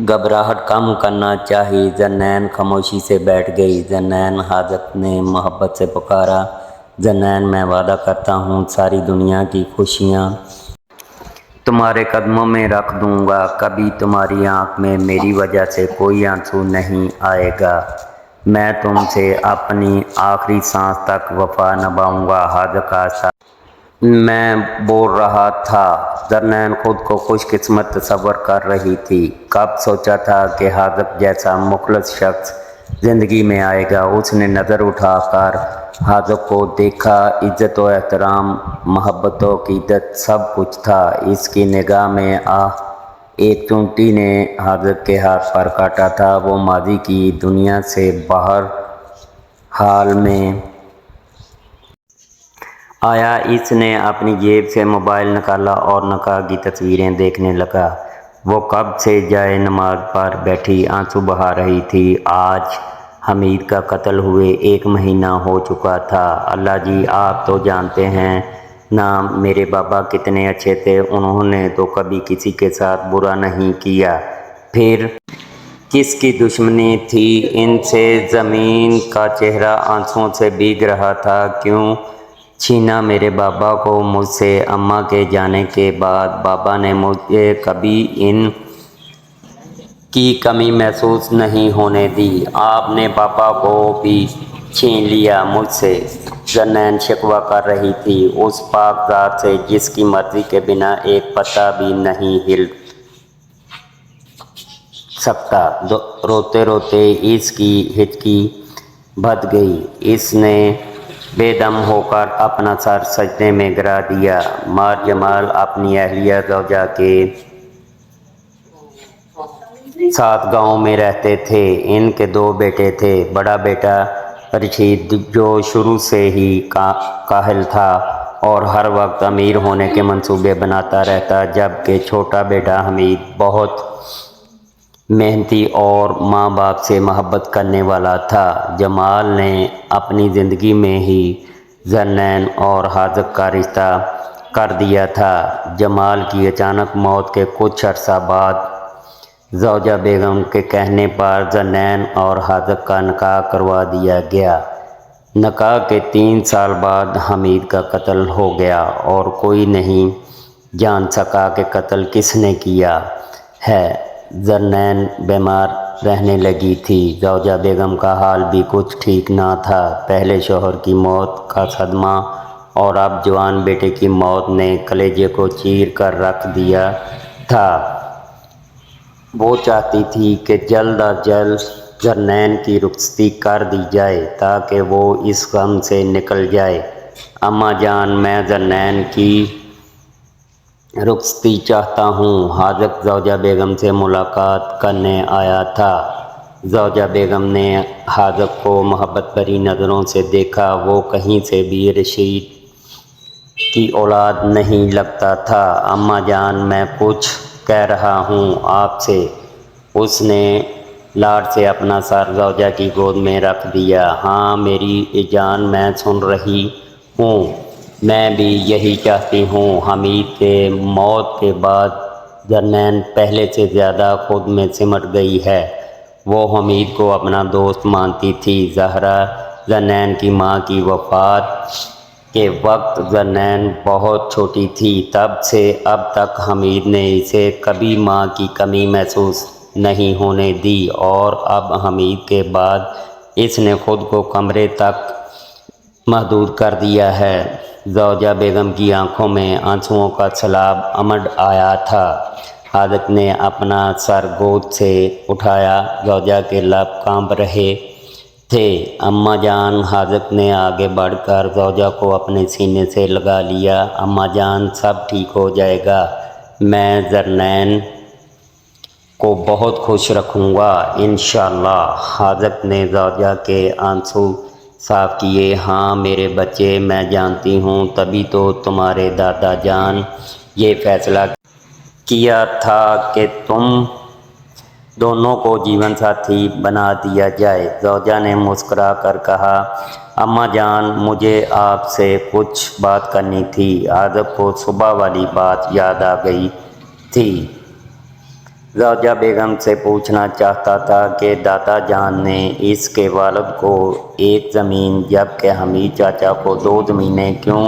घबराहट कम करना चाहिए। ज़न्नैन खामोशी से बैठ गई। ज़न्नैन हाजत ने मोहब्बत से पुकारा। ज़न्नैन मैं वादा करता हूँ सारी दुनिया की खुशियाँ तुम्हारे कदमों में रख दूँगा। कभी तुम्हारी आँख में मेरी वजह से कोई आंसू नहीं आएगा। मैं तुमसे अपनी आखिरी सांस तक वफा निभाऊँगा। हाजत का मैं बोल रहा था। ज़न्नैन खुद को खुशकिस्मत तस्वर कर रही थी। कब सोचा था कि हाजत जैसा मुखलस शख्स ज़िंदगी में आएगा। उसने नज़र उठाकर हाजत को देखा। इज़्ज़त व एहतराम, मोहब्बत व अक़ीदत सब कुछ था इसकी निगाह में। एक चूंटी ने हाजत के हाथ पर काटा था। वो माजी की दुनिया से बाहर हाल में आया। इसने अपनी जेब से मोबाइल निकाला और निकाह की तस्वीरें देखने लगा। वो कब से जाए नमाज पर बैठी आंसू बहा रही थी। आज हमीद का कत्ल हुए 1 महीना हो चुका था। अल्लाह जी, आप तो जानते हैं ना मेरे बाबा कितने अच्छे थे। उन्होंने तो कभी किसी के साथ बुरा नहीं किया। फिर किसकी दुश्मनी थी इनसे। ज़मीन का चेहरा आंसुओं से भीग रहा था। क्यों छीना मेरे बाबा को मुझसे। अम्मा के जाने के बाद बाबा ने मुझे कभी इन की कमी महसूस नहीं होने दी। आपने पापा को भी छीन लिया मुझसे। ज़न्नैन शिकवा कर रही थी उस पाक ज़ात से जिसकी मर्ज़ी के बिना एक पत्ता भी नहीं हिल सकता। रोते रोते इसकी हिचकी भर गई। इसने बेदम होकर अपना सर सजदे में गिरा दिया। मार जमाल अपनी अहलिया ज़ौजा के साथ गांव में रहते थे। इनके 2 बेटे थे। बड़ा बेटा रशीद जो शुरू से ही काहिल था और हर वक्त अमीर होने के मंसूबे बनाता रहता, जबकि छोटा बेटा हमीद बहुत मेहनती और माँ बाप से मोहब्बत करने वाला था। जमाल ने अपनी ज़िंदगी में ही ज़न्नैन और हाजत का रिश्ता कर दिया था। जमाल की अचानक मौत के कुछ अर्सा बाद ज़ौजा बेगम के कहने पर ज़न्नैन और हाजत का निकाह करवा दिया गया। निकाह के 3 साल बाद हमीद का कत्ल हो गया और कोई नहीं जान सका कि कत्ल किसने किया है। ज़न्नैन बीमार रहने लगी थी। ज़ौजा बेगम का हाल भी कुछ ठीक ना था। पहले शौहर की मौत का सदमा और अब जवान बेटे की मौत ने कलेजे को चीर कर रख दिया था। वो चाहती थी कि जल्द अज जल्द ज़न्नैन की रुखसती कर दी जाए ताकि वो इस गम से निकल जाए। अम्मा जान, मैं ज़न्नैन की रुखसती चाहता हूँ। हाजत ज़ौजा बेगम से मुलाकात करने आया था। ज़ौजा बेगम ने हाजत को मोहब्बत भरी नज़रों से देखा। वो कहीं से भी रशीद की औलाद नहीं लगता था। अम्मा जान, मैं कुछ कह रहा हूँ आपसे। उसने लाड से अपना सर ज़ौजा की गोद में रख दिया। हाँ मेरी जान, मैं सुन रही हूँ। मैं भी यही चाहती हूँ। हमीद के मौत के बाद ज़न्नैन पहले से ज़्यादा खुद में सिमट गई है। वो हमीद को अपना दोस्त मानती थी। ज़हरा ज़न्नैन की माँ की वफ़ात के वक्त ज़न्नैन बहुत छोटी थी। तब से अब तक हमीद ने इसे कभी माँ की कमी महसूस नहीं होने दी और अब हमीद के बाद इसने खुद को कमरे तक महदूद कर दिया है। ज़ौजा बेगम की आंखों में आंसुओं का सैलाब उमड़ आया था। हाजत ने अपना सर गोद से उठाया। ज़ौजा के लब कांप रहे थे। अम्मा जान, हाजत ने आगे बढ़कर ज़ौजा को अपने सीने से लगा लिया। अम्मा जान, सब ठीक हो जाएगा। मैं ज़न्नैन को बहुत खुश रखूँगा इंशाअल्लाह। हाजत ने ज़ौजा के आंसू साफ किए। हाँ मेरे बच्चे, मैं जानती हूँ तभी तो तुम्हारे दादा जान ये फैसला किया था कि तुम दोनों को जीवन साथी बना दिया जाए। ज़ौजा ने मुस्कुरा कर कहा, अम्मा जान, मुझे आपसे कुछ बात करनी थी। आदब को सुबह वाली बात याद आ गई थी। زوجہ بیگم سے پوچھنا چاہتا تھا کہ دادا جان نے اس کے والد کو ایک زمین جبکہ حمید چاچا کو 2 زمینیں کیوں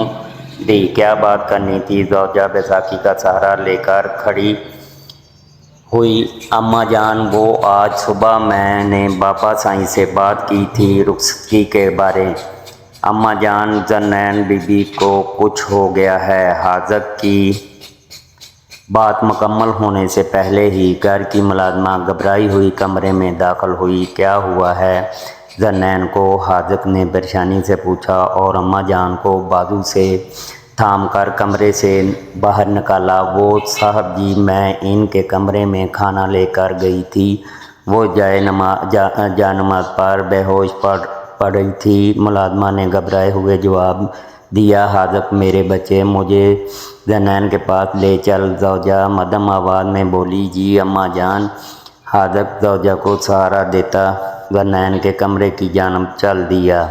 دی؟ کیا بات کرنی تھی؟ زوجہ بیساکھی کا سہارا لے کر کھڑی ہوئی۔ اماں جان، وہ آج صبح میں نے بابا سائیں سے بات کی تھی رخصتی کے بارے۔ اماں جان، ذرنین بی بی کو کچھ ہو گیا ہے۔ حاجت کی بات مکمل ہونے سے پہلے ہی گھر کی ملازمہ گھبرائی ہوئی کمرے میں داخل ہوئی۔ کیا ہوا ہے؟ ذرنین کو حاجت نے پریشانی سے پوچھا اور اماں جان کو بازو سے تھام کر کمرے سے باہر نکالا۔ وہ صاحب جی، میں ان کے کمرے میں کھانا لے کر گئی تھی۔ وہ جائے نماز پر بے ہوش پڑی تھی۔ ملازمہ نے گھبرائے ہوئے جواب دیا، حاجت میرے بچے مجھے ذرنین کے پاس لے چل۔ زوجہ مدھم آواز میں بولی، جی اماں جان۔ حاجت زوجہ کو سہارا دیتا ذرنین کے کمرے کی جانب چل دیا۔